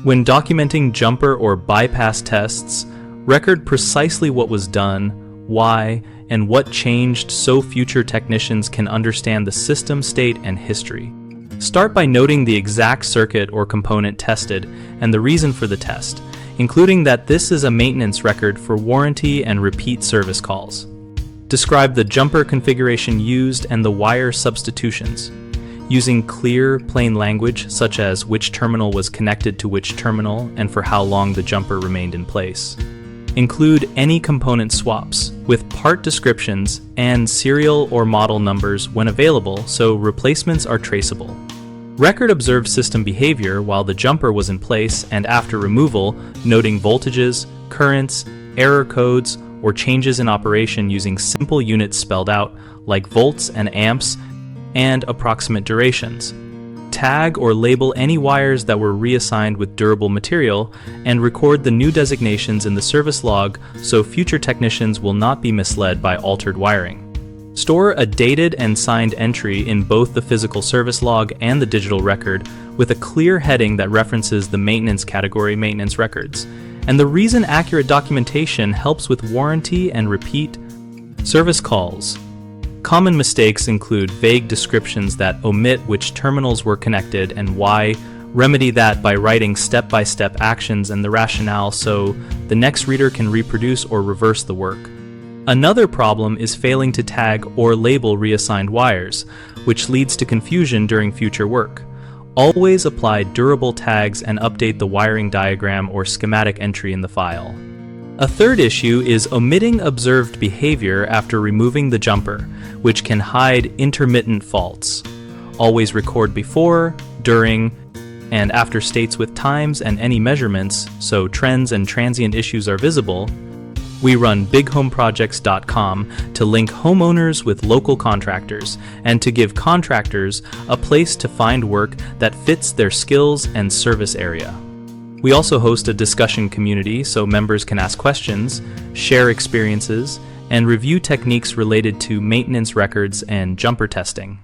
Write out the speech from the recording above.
When documenting jumper or bypass tests, record precisely what was done, why, and what changed so future technicians can understand the system state and history. Start by noting the exact circuit or component tested and the reason for the test, including that this is a maintenance record for warranty and repeat service calls. Describe the jumper configuration used and the wire substitutions, using clear, plain language such as which terminal was connected to which terminal and for how long the jumper remained in place. Include any component swaps with part descriptions and serial or model numbers when available so replacements are traceable. Record observed system behavior while the jumper was in place and after removal, noting voltages, currents, error codes, or changes in operation using simple units spelled out like volts and amps and approximate durations. Tag or label any wires that were reassigned with durable material and record the new designations in the service log so future technicians will not be misled by altered wiring. Store a dated and signed entry in both the physical service log and the digital record with a clear heading that references the maintenance category maintenance records. And the reason accurate documentation helps with warranty and repeat service calls. Common mistakes include vague descriptions that omit which terminals were connected and why. Remedy that by writing step-by-step actions and the rationale so the next reader can reproduce or reverse the work. Another problem is failing to tag or label reassigned wires, which leads to confusion during future work. Always apply durable tags and update the wiring diagram or schematic entry in the file. A third issue is omitting observed behavior after removing the jumper, which can hide intermittent faults. Always record before, during, and after states with times and any measurements so trends and transient issues are visible. We run bighomeprojects.com to link homeowners with local contractors and to give contractors a place to find work that fits their skills and service area. We also host a discussion community so members can ask questions, share experiences, and review techniques related to maintenance records and jumper testing.